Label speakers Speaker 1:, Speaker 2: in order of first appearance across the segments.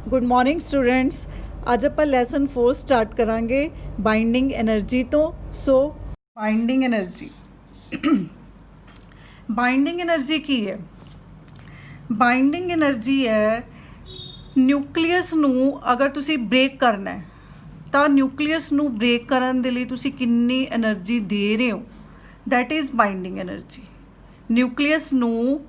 Speaker 1: Good morning students. आज आप lesson 4 start करांगे बाइंडिंग एनर्जी तो। सो बाइंडिंग एनर्जी बाइंडिंग एनर्जी की है? बाइंडिंग एनर्जी है न्यूक्लियस ਨੂੰ अगर ਤੁਸੀਂ ब्रेक करना है ਤਾਂ न्यूक्लियस ਨੂੰ ब्रेक ਕਰਨ ਦੇ ਲਈ ਤੁਸੀਂ ਕਿੰਨੀ એનર્ਜੀ ਦੇ ਰਹੇ ਹੋ, दैट इज़ ਬਾइंडिंग एनर्जी। न्यूक्लियस ਨੂੰ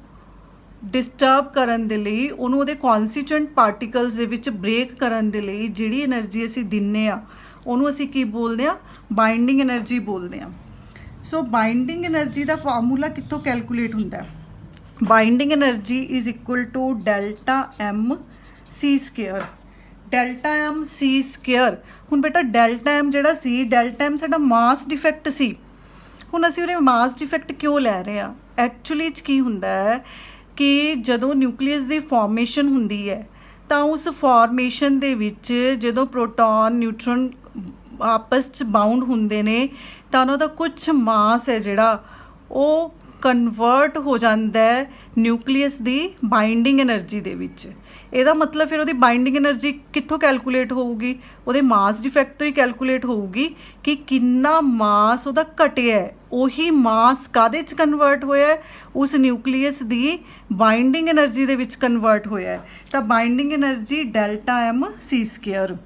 Speaker 1: डिस्टर्ब ਕਰਨ ਦੇ ਲਈ ਉਹਨੂੰ ਉਹਦੇ ਕਨਸਟੀਟਿਊਐਂਟ ਪਾਰਟੀਕਲਸ ਦੇ ਵਿੱਚ ਬ੍ਰੇਕ ਕਰਨ ਦੇ ਲਈ ਜਿਹੜੀ એનર્ਜੀ ਅਸੀਂ ਦਿੰਨੇ ਆ ਉਹਨੂੰ ਅਸੀਂ ਕੀ ਬੋਲਦੇ ਆ? ਬਾਈਂਡਿੰਗ એનર્ਜੀ ਬੋਲਦੇ ਆ। ਸੋ ਬਾਈਂਡਿੰਗ એનર્ਜੀ ਦਾ ਫਾਰਮੂਲਾ ਕਿੱਥੋਂ ਕੈਲਕੂਲੇਟ ਹੁੰਦਾ ਹੈ? Binding energy is equal to delta M C square. Delta M C square. ਹੁਣ ਬੇਟਾ ਡੈਲਟਾ ਐਮ ਜਿਹੜਾ ਸੀ, ਡੈਲਟਾ ਐਮ ਸਾਡਾ ਮਾਸ ਡਿਫੈਕਟ ਸੀ। ਹੁਣ ਅਸੀਂ ਉਹਦੇ ਮਾਸ ਡਿਫੈਕਟ ਕਿਉਂ ਲੈ ਰਹੇ ਆ? ਐਕਚੁਅਲੀ 'ਚ ਕੀ ਹੁੰਦਾ ਹੈ ਕਿ ਜਦੋਂ ਨਿਊਕਲੀਅਸ ਦੀ ਫਾਰਮੇਸ਼ਨ ਹੁੰਦੀ ਹੈ ਤਾਂ ਉਸ ਫਾਰਮੇਸ਼ਨ ਦੇ ਵਿੱਚ ਜਦੋਂ ਪ੍ਰੋਟੋਨ ਨਿਊਟਰਨ ਆਪਸ 'ਚ ਬਾਉਂਡ ਹੁੰਦੇ ਨੇ ਤਾਂ ਉਹਨਾਂ ਦਾ ਕੁਝ ਮਾਸ ਹੈ ਜਿਹੜਾ ਉਹ ਕਨਵਰਟ ਹੋ ਜਾਂਦਾ ਹੈ ਨਿਊਕਲੀਅਸ ਦੀ ਬਾਈਂਡਿੰਗ એનર્ਜੀ ਦੇ ਵਿੱਚ। ਇਹਦਾ ਮਤਲਬ ਫਿਰ ਉਹਦੀ ਬਾਈਂਡਿੰਗ એનર્ਜੀ ਕਿੱਥੋਂ ਕੈਲਕੂਲੇਟ ਹੋਊਗੀ? ਉਹਦੇ ਮਾਸ ਡਿਫੈਕਟ ਤੋਂ ਹੀ ਕੈਲਕੂਲੇਟ ਹੋਊਗੀ ਕਿ ਕਿੰਨਾ ਮਾਸ ਉਹਦਾ ਘਟਿਆ ਹੈ। ਉਹੀ ਮਾਸ ਕਾਹਦੇ 'ਚ ਕਨਵਰਟ ਹੋਇਆ ਹੈ? ਉਸ ਨਿਊਕਲੀਅਸ ਦੀ ਬਾਈਂਡਿੰਗ એનર્ਜੀ ਦੇ ਵਿੱਚ ਕਨਵਰਟ ਹੋਇਆ ਹੈ। ਤਾਂ binding energy delta M C square.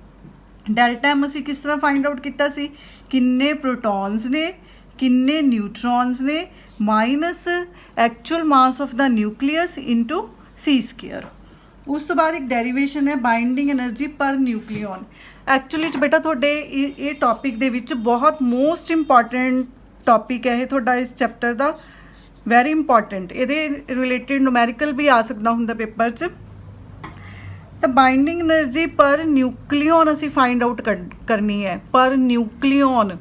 Speaker 1: Delta M ਅਸੀਂ ਕਿਸ ਤਰ੍ਹਾਂ ਫਾਈਂਡ ਆਊਟ ਕੀਤਾ ਸੀ? ਕਿੰਨੇ ਪ੍ਰੋਟੋਨਸ ਨੇ, ਕਿੰਨੇ ਨਿਊਟਰੋਨਸ ਨੇ, minus actual mass of the nucleus into C square. ਉਸ ਤੋਂ ਬਾਅਦ ਇੱਕ ਡੈਰੀਵੇਸ਼ਨ ਹੈ ਬਾਈਂਡਿੰਗ એનર્ਜੀ ਪਰ ਨਿਊਕਲੀਓਨ। ਐਕਚੁਅਲੀ 'ਚ ਬੇਟਾ ਤੁਹਾਡੇ ਇਹ ਟੌਪਿਕ ਦੇ ਵਿੱਚ ਬਹੁਤ ਮੋਸਟ ਇੰਪੋਰਟੈਂਟ ਟੌਪਿਕ ਹੈ ਇਹ ਤੁਹਾਡਾ ਇਸ ਚੈਪਟਰ ਦਾ, ਵੈਰੀ ਇੰਪੋਰਟੈਂਟ। ਇਹਦੇ ਰਿਲੇਟਿਡ ਨੂਮੈਰੀਕਲ ਵੀ ਆ ਸਕਦਾ ਹੁੰਦਾ ਪੇਪਰ 'ਚ। ਤਾਂ ਬਾਈਂਡਿੰਗ એનર્ਜੀ ਪਰ ਨਿਊਕਲੀਓਨ ਅਸੀਂ ਫਾਈਂਡ ਆਊਟ ਕਰਨੀ ਹੈ, ਪਰ ਨਿਊਕਲੀਓਨ।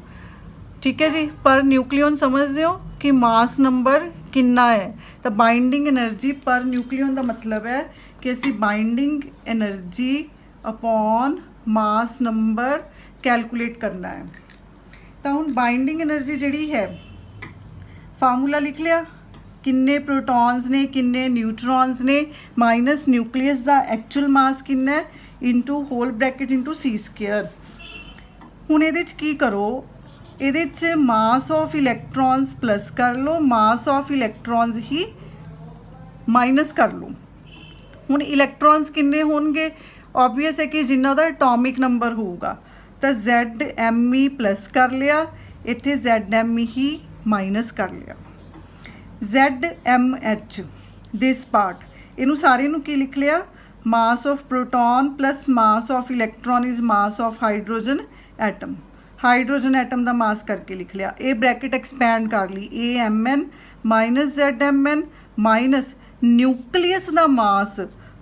Speaker 1: ਠੀਕ ਹੈ ਜੀ, ਪਰ ਨਿਊਕਲੀਓਨ ਸਮਝਦੇ ਹੋ ਕਿ ਮਾਸ ਨੰਬਰ ਕਿੰਨਾ ਹੈ। ਤਾਂ ਬਾਈਂਡਿੰਗ એનર્ਜੀ ਪਰ ਨਿਊਕਲੀਓਨ ਦਾ ਮਤਲਬ ਹੈ ਕਿ ਅਸੀਂ ਬਾਈਂਡਿੰਗ એનર્ਜੀ ਅਪੋਨ ਮਾਸ ਨੰਬਰ ਕੈਲਕੂਲੇਟ ਕਰਨਾ ਹੈ। ਤਾਂ ਹੁਣ ਬਾਈਂਡਿੰਗ એનર્ਜੀ ਜਿਹੜੀ ਹੈ ਫਾਰਮੂਲਾ ਲਿਖ ਲਿਆ, ਕਿੰਨੇ ਪ੍ਰੋਟੋਨਸ ਨੇ, ਕਿੰਨੇ ਨਿਊਟਰੋਨਸ ਨੇ, ਮਾਈਨਸ ਨਿਊਕਲੀਅਸ ਦਾ ਐਕਚੁਅਲ ਮਾਸ ਕਿੰਨਾ ਹੈ ਇਨਟੂ ਹੋਲ ਬ੍ਰੈਕਟ ਇਨਟੂ ਸੀ ਸਕੁਅਰ। ਹੁਣ ਇਹਦੇ 'ਚ ਕੀ ਕਰੋ? ਇਹਦੇ 'ਚ ਮਾਸ ਆਫ ਇਲੈਕਟ੍ਰੋਨਸ ਪਲੱਸ ਕਰ ਲਓ, ਮਾਸ ਆਫ ਇਲੈਕਟ੍ਰੋਨਸ ਹੀ ਮਾਈਨਸ ਕਰ ਲਓ। ਹੁਣ ਇਲੈਕਟ੍ਰੋਨਸ ਕਿੰਨੇ ਹੋਣਗੇ? ਓਬਵੀਅਸ ਹੈ ਕਿ ਜਿੰਨਾ ਦਾ ਐਟੋਮਿਕ ਨੰਬਰ ਹੋਊਗਾ। ਤਾਂ ਜ਼ੈਡ ਐਮ ਈ ਪਲੱਸ ਕਰ ਲਿਆ, ਇੱਥੇ ਜ਼ੈਡ ਐਮ ਈ ਹੀ ਮਾਈਨਸ ਕਰ ਲਿਆ। Z M H this part, ਇਹਨੂੰ ਸਾਰੇ ਨੂੰ ਕੀ ਲਿਖ ਲਿਆ? Mass of proton plus mass of electron is mass of hydrogen atom. Hydrogen atom ਦਾ ਮਾਸ ਕਰਕੇ ਲਿਖ ਲਿਆ। ਇਹ ਬ੍ਰੈਕਟ ਐਕਸਪੈਂਡ ਕਰ ਲਈ, A M N minus Z M N minus nucleus ਦਾ ਮਾਸ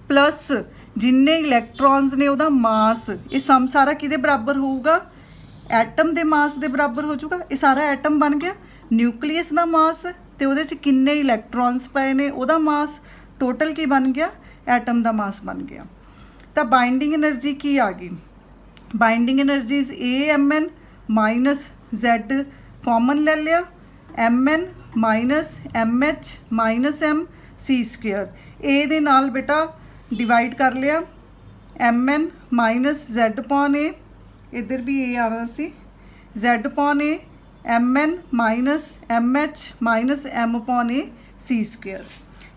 Speaker 1: ਪਲੱਸ ਜਿੰਨੇ ਇਲੈਕਟ੍ਰੋਨਸ ਨੇ ਉਹਦਾ ਮਾਸ। ਇਹ ਸਮ ਸਾਰਾ ਕਿਹਦੇ ਬਰਾਬਰ ਹੋਊਗਾ? ਐਟਮ ਦੇ ਮਾਸ ਦੇ ਬਰਾਬਰ ਹੋ ਜਾਊਗਾ। ਇਹ ਸਾਰਾ ਐਟਮ ਬਣ ਗਿਆ, ਨਿਊਕਲੀਅਸ ਦਾ ਮਾਸ ਤੇ ਉਹਦੇ 'ਚ ਕਿੰਨੇ ਇਲੈਕਟ੍ਰੋਨਸ ਪਏ ਨੇ ਉਹਦਾ ਮਾਸ, ਟੋਟਲ ਕੀ ਬਣ ਗਿਆ? ਐਟਮ ਦਾ ਮਾਸ ਬਣ ਗਿਆ। ਤਾਂ ਬਾਈਂਡਿੰਗ એનર્ਜੀ ਕੀ ਆ ਗਈ? Binding energy is A M N minus Z common ਲੈ ਲਿਆ, M N minus M H minus M C square. A ਦੇ ਨਾਲ ਬੇਟਾ डिवाइड कर लिया, M N minus Z upon A, इधर भी ए आना सी, Z upon A M N minus M H minus M upon A C square.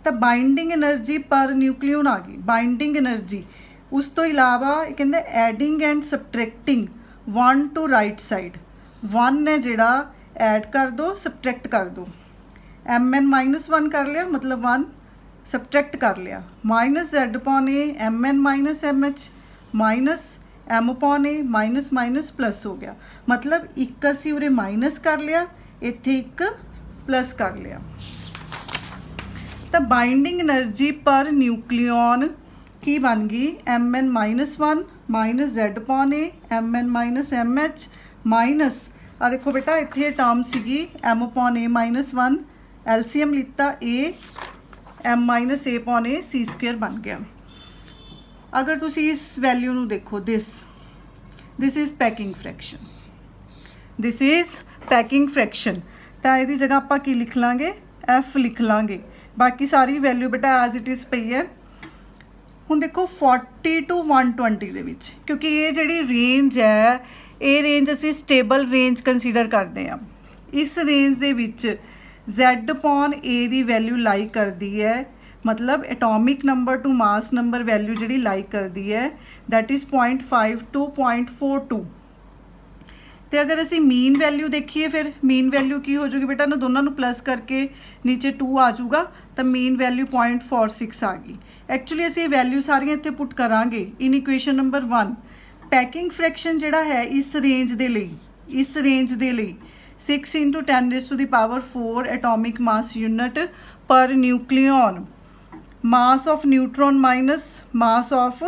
Speaker 1: तो बाइंडिंग एनर्जी पर न्यूक्लियन आ गई। बाइंडिंग एनर्जी उस तो इलावा कहते adding and subtracting one two right side. One है जिहड़ा ऐड कर दो, सबट्रैक्ट कर दो। एम एन माइनस वन कर लिया मतलब वन, सबट्रैक्ट कर लिया, minus Z upon A M N minus M H minus M upon A minus minus plus हो गया। मतलब एक असी उरे माइनस कर लिया, इत्थे एक प्लस कर लिया। तो बाइंडिंग एनर्जी पर न्यूक्लियन की बन गई? M N minus one minus Z upon A M N minus M H minus आ देखो बेटा इत्थे टर्म सीगी M upon A minus one, LCM लिता A M minus A upon A C square बन गया। अगर तुसी इस वैल्यू नू देखो, this is packing fraction, this is packing fraction. तो यदी जगह आप की लिख लाँगे? एफ लिख लाँगे। बाकी सारी वैल्यू बेटा एज इट इज़ पई है। ਹੁਣ ਦੇਖੋ 40 to 120 ਦੇ ਵਿੱਚ, ਕਿਉਂਕਿ ਇਹ ਜਿਹੜੀ ਰੇਂਜ ਹੈ ਇਹ ਰੇਂਜ ਅਸੀਂ ਸਟੇਬਲ ਰੇਂਜ ਕੰਸੀਡਰ ਕਰਦੇ ਹਾਂ। ਇਸ ਰੇਂਜ ਦੇ ਵਿੱਚ Z/A ਦੀ ਵੈਲਿਊ ਲਾਈ ਕਰਦੀ ਹੈ, मतलब atomic number to mass number value जी लाइक करती है दैट इज़ 0.5 to 0.42। तो अगर असी मीन वैल्यू देखिए फिर मीन वैल्यू की हो जाएगी बेटा, ना दोनों को प्लस करके नीचे 2 आ जाऊगा तो मीन वैल्यू 0.46 आ गई। एक्चुअली असी वैल्यू सारियां इत्थे पुट करांगे in equation number 1। Packing fraction जिहड़ा है इस रेंज दे लई 6 × 10⁴ atomic mass unit per nucleon. Mass of neutron minus mass of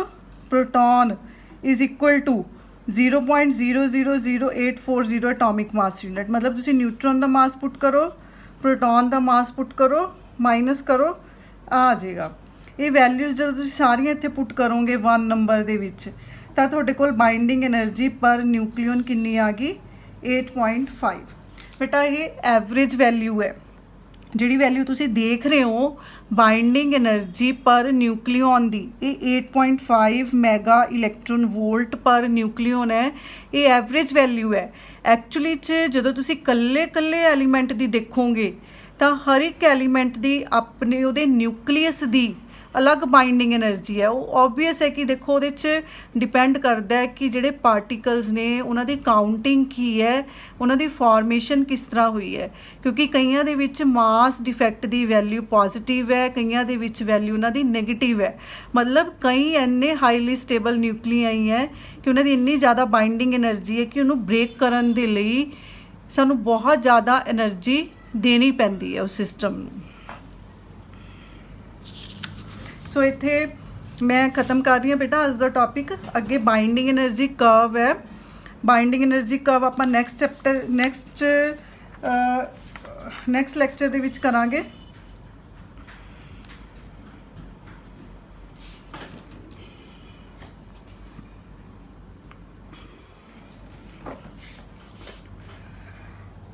Speaker 1: proton is equal to 0.000840 atomic mass unit. मतलब तुसी न्यूट्रॉन का मास पुट करो, प्रोटॉन का मास पुट करो, माइनस करो, आ जाएगा। ये वैल्यूज़ जो तुसी सारियां इत्थे पुट करोगे 1 नंबर दे विच तां तुहाडे कोल बाइंडिंग एनर्जी पर न्यूक्लियन कितनी आ गई 8.5। बेटा ये एवरेज वैल्यू है, जिहड़ी वैल्यू तुसी देख रहे हो बाइंडिंग एनर्जी पर न्यूक्लियन दी, ये 8.5 mega electron volt per nucleon है। ये एवरेज वैल्यू है। एक्चुअली जो तुसी कल्ले कल्ले एलीमेंट दी देखोगे तो हर एक एलीमेंट दी अपने उहदे न्यूक्लियस दी अलग बाइंडिंग एनर्जी है। वो ऑबवियस है कि देखो वो डिपेंड करता है कि जोड़े पार्टिकल्स ने उन्होंने काउंटिंग की है, उन्होंने फॉर्मेशन किस तरह हुई है, क्योंकि कईयां दे विच मास डिफेक्ट की वैल्यू पॉजिटिव है, कईयां दे विच वैल्यू उन्होंने नैगेटिव है। मतलब कई इन्ने हाईली स्टेबल न्यूक्लियाई है कि उन्होंने इन्नी ज़्यादा बाइंडिंग एनर्जी है कि उन्होंने ब्रेक करन दे लई सानू बहुत ज़्यादा एनर्जी देनी पैंदी है उस सिस्टम नूं। सो इत्थे मैं ख़त्म कर रही हूँ बेटा अज दा टॉपिक। अगे बाइंडिंग एनर्जी कर्व है, बाइंडिंग एनर्जी कर्व आपां नैक्सट चैप्टर नैक्सट लैक्चर दे विच करांगे।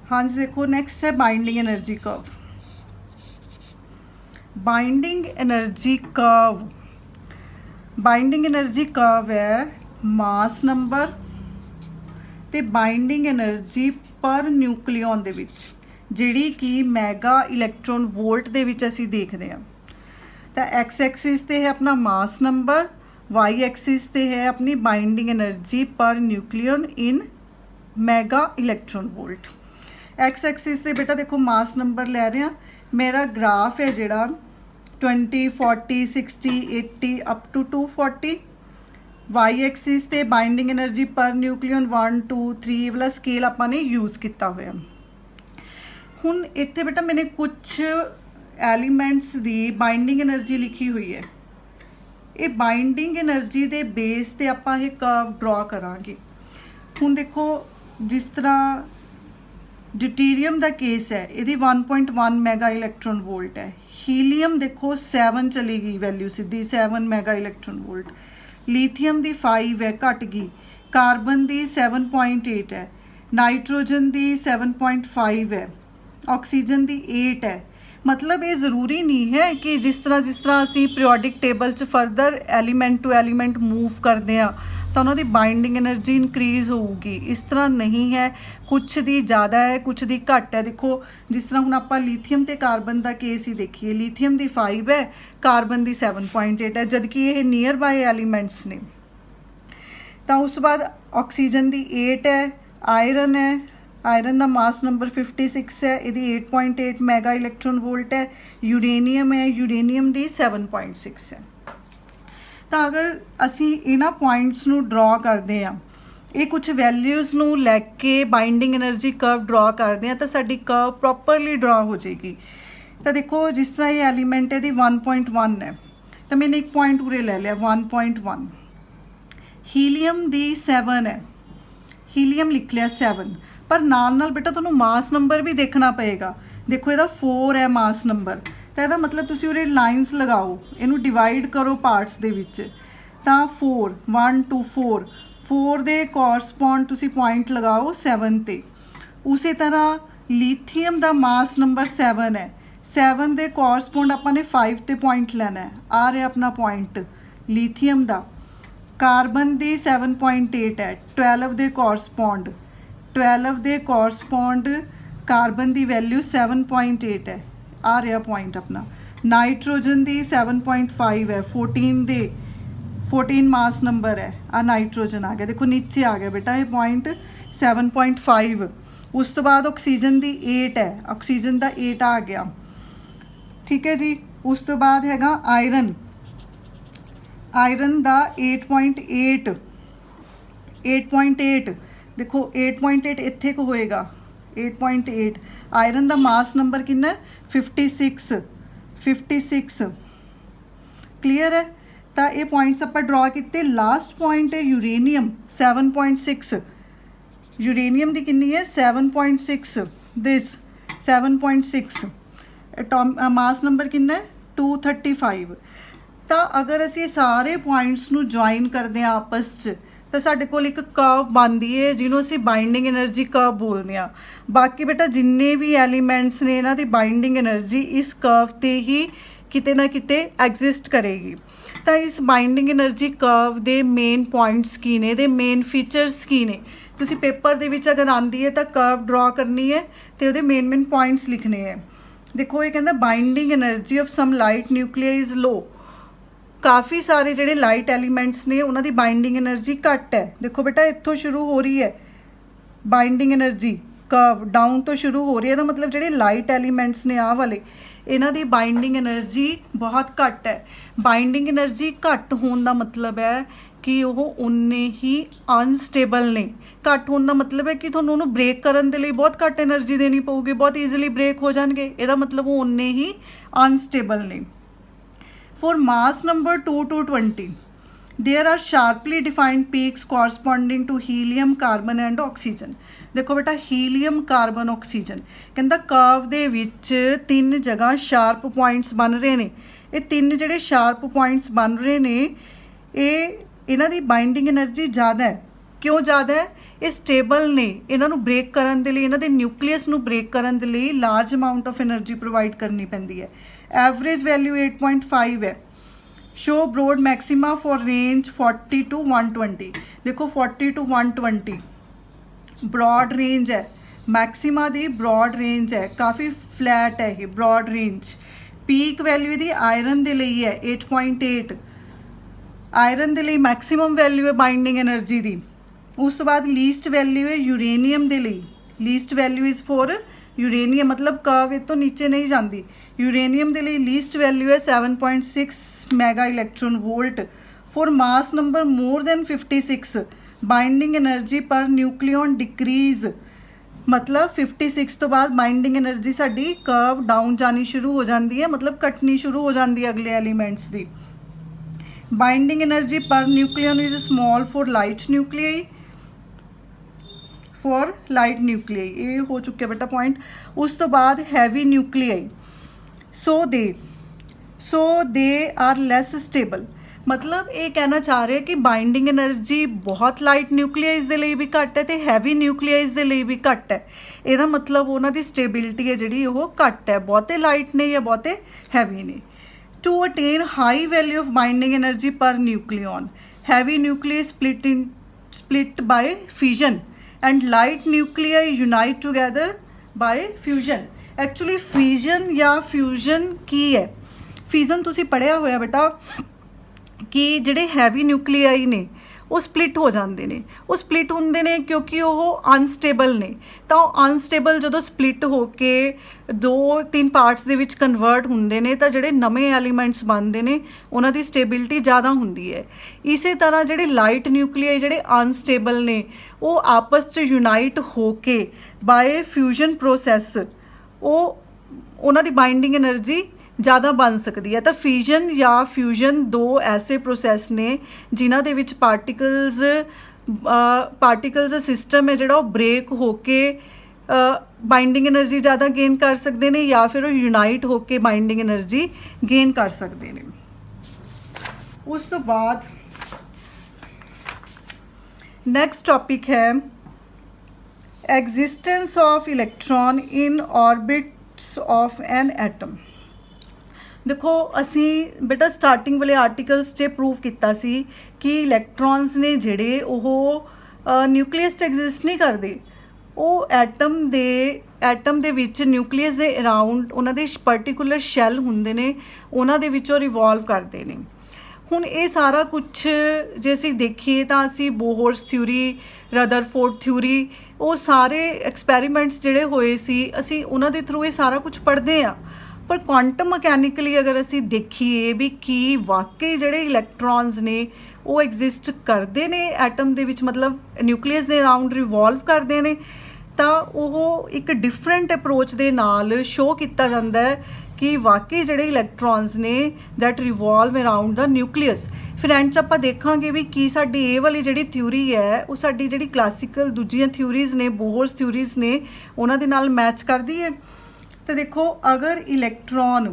Speaker 1: हाँ जी देखो नैक्सट है binding energy curve. Binding energy curve है मास नंबर ते बाइंडिंग एनर्जी पर न्यूक्लियन दे विच जिहड़ी कि मैगा इलैक्ट्रॉन वोल्ट दे विच असीं देखदे हां। तो एक्स एक्सिस ते है अपना मास नंबर, वाई एक्सिस ते है अपनी binding energy per nucleon in mega electron volt. X axis ते बेटा देखो मास नंबर लै रहे हैं, मेरा ग्राफ है जिहड़ा 20, 40, 60, 80 अप टू 240। वाई एक्सिस ते बाइंडिंग एनर्जी पर न्यूक्लियन 1, 2, 3 वाला स्केल आपने यूज़ किया होया। हुण इत्थे बेटा मैंने कुछ एलीमेंट्स दी बाइंडिंग एनर्जी लिखी हुई है। ये बाइंडिंग एनर्जी दे बेस ते आपां ये कर्व ड्रॉ करांगे। हुण देखो जिस तरह ड्यूटीरियम का केस है, ये 1.1 मैगा इलैक्ट्रॉन वोल्ट है। हीलियम देखो 7 चली गई वैल्यू सीधी 7 मैगा इलैक्ट्रॉन वोल्ट। लीथियम दी 5 है घट गई, कार्बन दी 7.8 है, नाइट्रोजन दी 7.5 है, ऑक्सीजन दी 8 है। मतलब ये ज़रूरी नहीं है कि जिस तरह असी पीरियोडिक टेबल च further element to element move करते हैं तो उन्होंने बाइंडिंग एनर्जी इनक्रीज़ होगी, इस तरह नहीं है। कुछ दी ज़्यादा है, कुछ दी घट है। देखो जिस तरह हुण आपां लीथियम ते कार्बन का केस ही देखिए, लीथियम दी 5 है, कार्बन दी 7.8 है, जबकि ये नियर बाय एलीमेंट्स ने। तो उस बाद ऑक्सीजन दी 8 है, आयरन है, आयरन का मास नंबर 56 है, ये 8.8 मैगा इलैक्ट्रॉन वोल्ट है। यूरेनियम है, यूरेनियम दी 7.6 है। तो अगर असी इन्हां पॉइंट्स नू ड्रॉ करते हैं, ये कुछ वैल्यूज़ नू लैके बाइंडिंग एनर्जी कर्व ड्रॉ करते हैं तो साडी कर्व प्रॉपरली ड्रॉ हो जाएगी। तो देखो जिस तरह ये एलीमेंट है 1.1 है, तो मैंने एक पॉइंट पूरे ले लिया 1.1। हीलियम दी 7 है, हीलियम लिख लिया 7, पर नाल बेटा तुहानूं मास नंबर भी देखना पएगा। देखो इहदा 4 है मास नंबर, तो यदा मतलब तुसी उरे लाइनस लगाओ, इनू डिवाइड करो पार्ट्स दे विच, तां 4 1 2 4 दे कॉरस्पॉन्ड तुसी पॉइंट लगाओ 7 ते। उसी तरह लीथियम दा मास नंबर 7 है, 7 दे कॉरस्पॉन्ड आपां ने 5 ते पॉइंट लेना है। आ रहा अपना पॉइंट ਲੀਥੀਅਮ ਦਾ ਕਾਰਬਨ ਦੀ 7.8 ਹੈ 12 ਦੇ ਕੋਰਸਪੋਂਡ 12 ਦੇ ਕੋਰਸਪੋਂਡ ਕਾਰਬਨ ਦੀ ਵੈਲਿਊ 7.8 ਹੈ ਆ ਰਿਹਾ ਪੁਆਇੰਟ ਆਪਣਾ ਨਾਈਟ੍ਰੋਜਨ ਦੀ 7.5 ਹੈ 14 ਮਾਸ ਨੰਬਰ ਹੈ ਆ ਨਾਈਟ੍ਰੋਜਨ ਆ ਗਿਆ ਦੇਖੋ ਨੀਚੇ ਆ ਗਿਆ ਬੇਟਾ ਇਹ ਪੁਆਇੰਟ 7.5 ਉਸ ਤੋਂ ਬਾਅਦ ਆਕਸੀਜਨ ਦੀ 8 ਹੈ ਆਕਸੀਜਨ ਦਾ 8 ਆ ਗਿਆ ਠੀਕ ਹੈ ਜੀ ਉਸ ਤੋਂ ਬਾਅਦ ਹੈਗਾ ਆਇਰਨ ਦਾ 8.8 ਦੇਖੋ 8.8 ਇੱਥੇ ਕੁ ਹੋਏਗਾ 8.8 ਆਇਰਨ ਦਾ ਮਾਸ ਨੰਬਰ ਕਿੰਨਾ 56 ਕਲੀਅਰ ਹੈ ਤਾਂ ਇਹ ਪੁਆਇੰਟਸ ਆਪਾਂ ਡਰਾ ਕੀਤੇ ਲਾਸਟ ਪੁਆਇੰਟ ਹੈ ਯੂਰੇਨੀਅਮ 7.6 ਯੂਰੇਨੀਅਮ ਦੀ ਕਿੰਨੀ ਹੈ 7.6 ਦਿਸ 7.6 ਮਾਸ ਨੰਬਰ ਕਿੰਨਾ ਹੈ 235 ਤਾਂ ਅਗਰ ਅਸੀਂ ਸਾਰੇ ਪੁਆਇੰਟਸ ਨੂੰ ਜੁਆਇਨ ਕਰਦੇ ਹਾਂ ਆਪਸ 'ਚ ਤਾਂ ਸਾਡੇ ਕੋਲ ਇੱਕ ਕਰਵ ਬਣਦੀ ਹੈ ਜਿਹਨੂੰ ਅਸੀਂ ਬਾਈਂਡਿੰਗ એનર્ਜੀ ਕਰਵ ਬੋਲਦੇ ਹਾਂ ਬਾਕੀ ਬੇਟਾ ਜਿੰਨੇ ਵੀ ਐਲੀਮੈਂਟਸ ਨੇ ਇਹਨਾਂ ਦੀ ਬਾਈਂਡਿੰਗ એનર્ਜੀ ਇਸ ਕਰਵ 'ਤੇ ਹੀ ਕਿਤੇ ਨਾ ਕਿਤੇ ਐਗਜ਼ਿਸਟ ਕਰੇਗੀ ਤਾਂ ਇਸ ਬਾਈਂਡਿੰਗ એનર્ਜੀ ਕਰਵ ਦੇ ਮੇਨ ਪੁਆਇੰਟਸ ਕੀ ਨੇ ਇਹਦੇ ਮੇਨ ਫੀਚਰਸ ਕੀ ਨੇ ਤੁਸੀਂ ਪੇਪਰ ਦੇ ਵਿੱਚ ਅਗਰ ਆਉਂਦੀ ਹੈ ਤਾਂ ਕਰਵ ਡਰਾ ਕਰਨੀ ਹੈ ਅਤੇ ਉਹਦੇ ਮੇਨ ਪੁਆਇੰਟਸ ਲਿਖਣੇ ਹੈ ਦੇਖੋ ਇਹ ਕਹਿੰਦਾ binding energy of some light nuclei is low ਕਾफ़ी सारे ਜਿਹੜੇ ਲਾਈਟ ਐਲੀਮੈਂਟਸ ਨੇ ਉਹਨਾਂ ਦੀ ਬਾਈਂਡਿੰਗ એનર્ਜੀ ਘੱਟ ਹੈ ਦੇਖੋ ਬੇਟਾ ਇੱਥੋਂ ਸ਼ੁਰੂ ਹੋ ਰਹੀ ਹੈ ਬਾਈਂਡਿੰਗ એનર્ਜੀ ਕਰਵ ਡਾਊਨ ਤੋਂ ਸ਼ੁਰੂ ਹੋ ਰਹੀ ਹੈ ਇਹਦਾ ਮਤਲਬ ਜਿਹੜੇ ਲਾਈਟ ਐਲੀਮੈਂਟਸ ਨੇ ਆਹ ਵਾਲੇ ਇਹਨਾਂ ਦੀ ਬਾਈਂਡਿੰਗ એનર્ਜੀ ਬਹੁਤ ਘੱਟ ਹੈ ਬਾਈਂਡਿੰਗ એનર્ਜੀ ਘੱਟ ਹੋਣ ਦਾ ਮਤਲਬ ਹੈ ਕਿ ਉਹ ਉਨੇ ਹੀ ਅਨਸਟੇਬਲ ਨੇ ਘੱਟ ਹੋਣ ਦਾ ਮਤਲਬ ਹੈ ਕਿ ਤੁਹਾਨੂੰ ਉਹਨੂੰ ਬ੍ਰੇਕ ਕਰਨ ਦੇ ਲਈ ਬਹੁਤ ਘੱਟ એનર્ਜੀ ਦੇਣੀ ਪਊਗੀ ਬਹੁਤ ਈਜ਼ੀਲੀ ਬ੍ਰੇਕ ਹੋ ਜਾਣਗੇ ਇਹਦਾ ਮਤਲਬ ਉਹ ਉਨੇ ਹੀ ਅਨਸਟੇਬਲ ਨੇ For mass number 2 to 20, there are sharply defined peaks corresponding to helium, carbon and oxygen. देखो बेटा हीलीਅਮ ਕਾਰਬਨ ਆਕਸੀਜਨ ਕਹਿੰਦਾ ਕਰਵ ਦੇ ਵਿੱਚ 3 ਜਗ੍ਹਾ ਸ਼ਾਰਪ ਪੁਆਇੰਟਸ ਬਣ ਰਹੇ ਨੇ ਇਹ 3 ਜਿਹੜੇ ਸ਼ਾਰਪ ਪੁਆਇੰਟਸ ਬਣ ਰਹੇ ਨੇ ਇਹਨਾਂ ਦੀ ਬਾਈਂਡਿੰਗ એનર્ਜੀ ਜ਼ਿਆਦਾ ਹੈ ਕਿਉਂ ਜ਼ਿਆਦਾ ਹੈ ਇਹ ਸਟੇਬਲ ਨੇ ਇਹਨਾਂ ਨੂੰ ਬ੍ਰੇਕ ਕਰਨ ਦੇ ਲਈ ਇਹਨਾਂ ਦੇ ਨਿਊਕਲੀਅਸ ਨੂੰ ਬ੍ਰੇਕ ਕਰਨ ਦੇ ਲਈ large amount of energy provide ਕਰਨੀ ਪੈਂਦੀ ਹੈ एवरेज वैल्यू 8.5 है show broad maxima for range 40 to 120 देखो 40 to 120 ब्रॉड रेंज है मैक्सिमा दी ब्रॉड रेंज है काफ़ी फ्लैट है ये ब्रॉड रेंज पीक वैल्यू दी आयरन दे लिए है 8.8 आयरन दे लिए मैक्सिमम वैल्यू है बाइंडिंग एनर्जी दी उस तो बाद लीस्ट वैल्यू है यूरेनियम दे लिए least value is for uranium मतलब कर्व ये तो नीचे नहीं जाती यूरेनियम के लिए लीस्ट वैल्यू है 7.6 mega electron volt for mass number more than 56 binding energy per nucleon decrease मतलब 56 तो बाद बाइंडिंग एनर्जी साडी कर्व डाउन जानी शुरू हो जाती है मतलब घटनी शुरू हो जाती है अगले एलीमेंट्स की binding energy per nucleon is small for light nuclei for light nuclei ये हो चुके बेटा पॉइंट उस तो बाद heavy nuclei so they are less stable मतलब ये कहना चाह रहे कि बाइंडिंग एनर्जी बहुत लाइट न्यूक्लियाइज के लिए भी घट है तो हैवी न्यूक्लियाइज के लिए भी घट है यदा मतलब उन्होंने स्टेबिलिटी है जी घट है बहुते लाइट ने या बहुते हैवी ने to attain high value of binding energy per nucleon heavy nucleus split by fusion and light nuclei unite together by fusion actually fusion या फ्यूजन की है फ्यूजन तुसी पढ़िया होया बेटा कि जिहड़े हैवी न्यूक्लियाई ने वो स्प्लिट हो जाते हैं वो स्प्लिट होंदे ने क्योंकि वो अनस्टेबल ने तो अनस्टेबल जो स्प्लिट होके 2-3 पार्ट्स दे विच कन्वर्ट होंदे ने तो जिहड़े नवे एलीमेंट्स बनते हैं उन्हां दी स्टेबिलिटी ज़्यादा होंदी है इस तरह जिहड़े लाइट न्यूक्लियाई जिहड़े अनस्टेबल ने वो आपस च यूनाइट होके बाय फ्यूजन प्रोसैस वो उन्हां दी बाइंडिंग एनर्जी ज़्यादा बन सकती है तो फ्यूजन या फ्यूजन दो ऐसे प्रोसैस ने जिन्हां दे विच पार्टिकल्स सिस्टम है जिहड़ा ब्रेक होके बाइंडिंग एनर्जी ज़्यादा गेन कर सकते हैं या फिर वो यूनाइट होके बाइंडिंग एनर्जी गेन कर सकते हैं उस तो बाद नेक्स्ट टॉपिक है existence of electron in orbits of an atom देखो असी बेटा स्टार्टिंग वाले आर्टिकल्स 'ਚ प्रूव किया सी कि इलैक्ट्रॉन्स ने जिहड़े ओह न्यूक्लियस 'ਚ एग्जिस्ट नहीं करते, ਉਹ ਐਟਮ ਦੇ ਵਿੱਚ ਨਿਊਕਲੀਅਸ ਦੇ ਅਰਾਊਂਡ ਉਹਨਾਂ ਦੇ ਪਾਰਟਿਕੂਲਰ ਸ਼ੈੱਲ ਹੁੰਦੇ ਨੇ, ਉਹਨਾਂ ਦੇ ਵਿੱਚੋਂ ਰਿਵੋਲਵ ਕਰਦੇ ਨੇ। ਹੁਣ ਇਹ ਸਾਰਾ ਕੁਛ ਜੇ ਅਸੀਂ ਦੇਖੀਏ ਤਾਂ ਅਸੀਂ ਬੋਹਰਸ ਥਿਊਰੀ, ਰਦਰਫੋਰਡ ਥਿਊਰੀ, ਉਹ ਸਾਰੇ ਐਕਸਪੈਰੀਮੈਂਟਸ ਜਿਹੜੇ ਹੋਏ ਸੀ ਅਸੀਂ ਉਹਨਾਂ ਦੇ ਥਰੂ ਇਹ ਸਾਰਾ ਕੁਛ ਪੜ੍ਹਦੇ ਹਾਂ। ਪਰ ਕੁਆਂਟਮ ਮਕੈਨਿਕਲੀ ਅਗਰ ਅਸੀਂ ਦੇਖੀਏ ਵੀ ਕੀ ਵਾਕਈ ਜਿਹੜੇ ਇਲੈਕਟ੍ਰॉन्स ਨੇ ਉਹ ਐਗਜ਼ਿਸਟ ਕਰਦੇ ਨੇ ਐਟਮ ਦੇ ਵਿੱਚ, ਮਤਲਬ ਨਿਊਕਲੀਅਸ ਦੇ ਅਰਾਊਂਡ ਰਿਵੋਲਵ ਕਰਦੇ ਨੇ, ਤਾਂ ਉਹ ਇੱਕ ਡਿਫਰੈਂਟ ਅਪਰੋਚ ਦੇ ਨਾਲ ਸ਼ੋ ਕੀਤਾ ਜਾਂਦਾ ਹੈ ਕਿ ਵਾਕਈ ਜਿਹੜੇ ਇਲੈਕਟ੍ਰॉन्स ਨੇ ਦੈਟ ਰਿਵੋਲਵ ਅਰਾਊਂਡ ਦਾ ਨਿਊਕਲੀਅਸ। ਫਿਰ ਐਂਡ 'ਚ ਆਪਾਂ ਦੇਖਾਂਗੇ ਵੀ ਕੀ ਸਾਡੀ ਇਹ ਵਾਲੀ ਜਿਹੜੀ ਥਿਊਰੀ ਹੈ ਉਹ ਸਾਡੀ ਜਿਹੜੀ ਕਲਾਸੀਕਲ ਦੂਜੀਆਂ ਥਿਊਰੀਜ਼ ਨੇ, ਬੋਹਰਸ ਥਿਊਰੀਜ਼ ਨੇ, ਉਹਨਾਂ ਦੇ ਨਾਲ ਮੈਚ ਕਰਦੀ ਹੈ। तो देखो अगर इलैक्ट्रॉन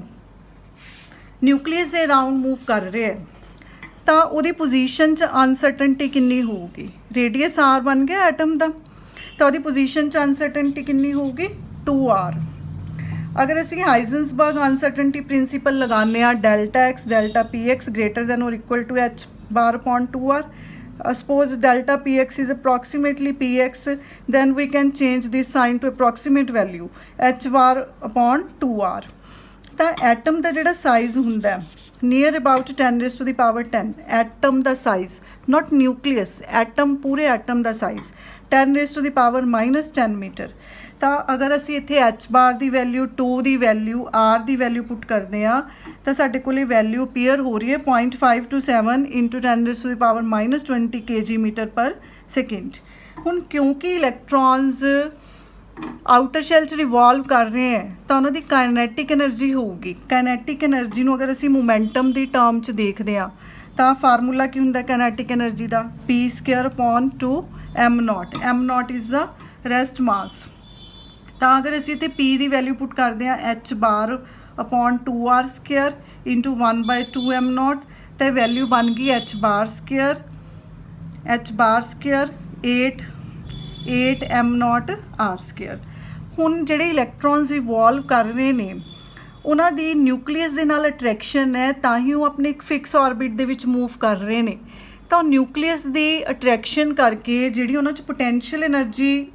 Speaker 1: न्यूक्लियस के अराउंड मूव कर रहे हैं तो वो पोजीशन च अनसर्टनटी कितनी होगी, रेडियस आर बन गया एटम का, तो वो पोजीशन च अनसर्टनटी कितनी होगी 2r। अगर असी हाइजेंसबर्ग अनसर्टनटी प्रिंसीपल लगाने delta X delta P X greater than or equal to H bar upon 2r, suppose delta px is approximately px, then we can change this sign to approximate value h bar upon 2r। ਤਾਂ atom ਦਾ ਜਿਹੜਾ size ਹੁੰਦਾ near about 10 raised to the power 10, atom ਦਾ size, not nucleus, atom ਪੂਰੇ atom ਦਾ size 10 raised to the power -10 metre. ਤਾਂ ਅਗਰ ਅਸੀਂ ਇੱਥੇ h ਬਾਰ ਦੀ ਵੈਲਿਊ, 2 ਦੀ ਵੈਲਿਊ, r ਦੀ ਵੈਲਿਊ ਪੁੱਟ ਕਰਦੇ ਹਾਂ ਤਾਂ ਸਾਡੇ ਕੋਲ ਇਹ ਵੈਲਿਊ ਅਪੀਅਰ ਹੋ ਰਹੀ ਹੈ 0.527 × 10 raised to the power -20 kg metre per second. ਹੁਣ ਕਿਉਂਕਿ ਇਲੈਕਟ੍ਰॉन्स ਆਊਟਰ ਸ਼ੈਲ 'ਚ ਰਿਵੋਲਵ ਕਰ ਰਹੇ ਹੈ ਤਾਂ ਉਹਨਾਂ ਦੀ ਕਾਇਨੈਟਿਕ એનર્ਜੀ ਹੋਊਗੀ। ਕਾਇਨੈਟਿਕ એનર્ਜੀ ਨੂੰ ਅਗਰ ਅਸੀਂ ਮੋਮੈਂਟਮ ਦੀ ਟਰਮ 'ਚ ਦੇਖਦੇ ਹਾਂ ਤਾਂ ਫਾਰਮੂਲਾ ਕੀ ਹੁੰਦਾ ਕਾਇਨੈਟਿਕ એનર્ਜੀ ਦਾ, p² / 2m0। m0 ਇਜ਼ ਦਾ ਰੈਸਟ ਮਾਸ। ਤਾਂ ਅਗਰ ਅਸੀਂ ਇੱਥੇ p ਦੀ ਵੈਲਿਊ ਪੁੱਟ ਕਰਦੇ ਹਾਂ h ਬਾਰ अपॉन 2r² × 1/2m0, ਤਾਂ ਵੈਲਿਊ ਬਣ ਗਈ h ਬਾਰ² 8m0 r²। ਹੁਣ ਜਿਹੜੇ ਇਲੈਕਟ੍ਰॉन्स ਇਵੋਲਵ ਕਰ ਰਹੇ ਨੇ ਉਹਨਾਂ ਦੀ ਨਿਊਕਲੀਅਸ ਦੇ ਨਾਲ ਅਟਰੈਕਸ਼ਨ ਹੈ, ਤਾਂ ਹੀ ਉਹ ਆਪਣੇ ਇੱਕ ਫਿਕਸ ਆਰਬਿਟ ਦੇ ਵਿੱਚ ਮੂਵ ਕਰ ਰਹੇ ਨੇ। ਤਾਂ ਨਿਊਕਲੀਅਸ ਦੀ ਅਟਰੈਕਸ਼ਨ ਕਰਕੇ ਜਿਹੜੀ ਉਹਨਾਂ 'ਚ ਪੋਟੈਂਸ਼ੀਅਲ એનર્ਜੀ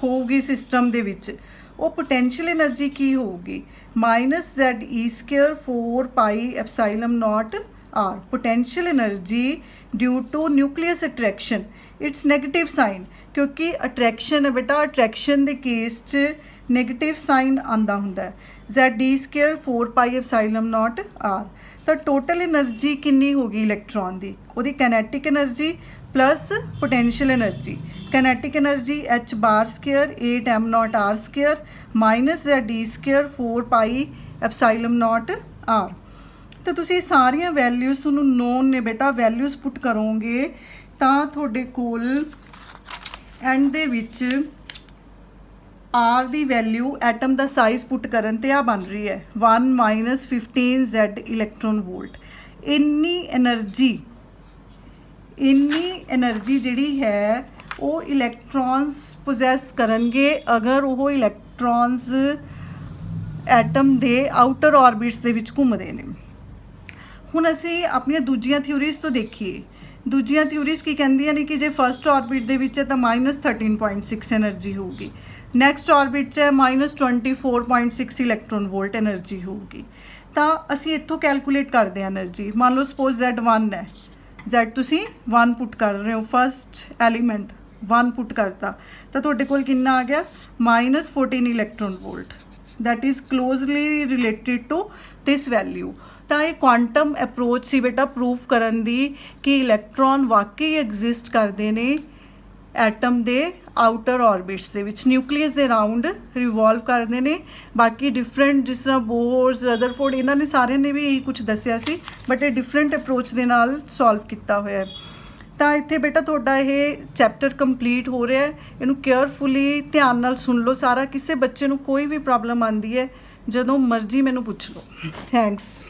Speaker 1: ਹੋਊਗੀ ਸਿਸਟਮ ਦੇ ਵਿੱਚ, ਉਹ ਪੋਟੈਂਸ਼ੀਅਲ એનર્ਜੀ ਕੀ ਹੋਊਗੀ -ze² 4πε0 r। Potential energy due to nucleus attraction, it's negative sign, क्योंकि अट्रैक्शन है बेटा, अट्रैक्शन के केस च नैगेटिव साइन आंदा हुंदा है। ze² 4πε0 r। तो टोटल एनर्जी कितनी होगी इलैक्ट्रॉन की, वो kinetic energy plus potential energy. Kinetic energy h बार² 8m0 r² -ze² 4πε0 r। तो तुसी सारिया वैल्यूज़ तुहानूं नोन ने बेटा, वैल्यूज़ पुट करोगे तो तुहाडे कोल एंड दे विच आर दी वैल्यू एटम दा साइज़ पुट करन ते आ बन रही है 1 - 15 Z इलैक्ट्रॉन वोल्ट। इन्नी एनर्जी जिहड़ी है वो इलैक्ट्रॉन्स पोजैस करनगे अगर वो इलैक्ट्रॉन्स एटम दे आउटर ऑर्बिट्स दे विच घुमदे ने। ਹੁਣ ਅਸੀਂ ਆਪਣੀਆਂ ਦੂਜੀਆਂ ਥਿਊਰੀਜ਼ ਤੋਂ ਦੇਖੀਏ, ਦੂਜੀਆਂ ਥਿਊਰੀਜ਼ ਕੀ ਕਹਿੰਦੀਆਂ ਨੇ ਕਿ ਜੇ ਫਸਟ ਆਰਬਿਟ ਦੇ ਵਿੱਚ ਹੈ ਤਾਂ -13.6 એનર્ਜੀ ਹੋਊਗੀ, ਨੈਕਸਟ ਆਰਬਿਟ 'ਚ ਹੈ -24.6 ਇਲੈਕਟ੍ਰੋਨ ਵੋਲਟ એનર્ਜੀ ਹੋਊਗੀ। ਤਾਂ ਅਸੀਂ ਇੱਥੋਂ ਕੈਲਕੂਲੇਟ ਕਰਦੇ ਹਾਂ એનર્ਜੀ। ਮੰਨ ਲਓ ਸਪੋਜ਼ Z1 ਹੈ, Z ਤੁਸੀਂ 1 ਪੁੱਟ ਕਰ ਰਹੇ ਹੋ, ਫਸਟ ਐਲੀਮੈਂਟ 1 ਪੁੱਟ ਕਰਤਾ ਤਾਂ ਤੁਹਾਡੇ ਕੋਲ ਕਿੰਨਾ ਆ ਗਿਆ -14 electron volt. That is closely related to this value. तो ये क्वांटम अप्रोच सी बेटा प्रूफ करन दी कि इलैक्ट्रॉन वाकई एग्जिस्ट करते हैं एटम के आउटर ऑर्बिट्स दे विच, न्यूक्लियस के अराउंड रिवॉल्व करते हैं। बाकी डिफरेंट जिस तरह बोहर्स, रदरफोर्ड, इन्होंने सारे ने भी यही कुछ दसिया सी, बट ये डिफरेंट अप्रोच के नाल सॉल्व किया होया है। तो इत्थे बेटा तुहाडा ये चैप्टर कंप्लीट हो रहा है, इनू केयरफुली ध्यान नाल सुन लो सारा। किसी बच्चे नू कोई भी प्रॉब्लम आती है जदों मर्जी मैनू पुछ लो। थैंक्स।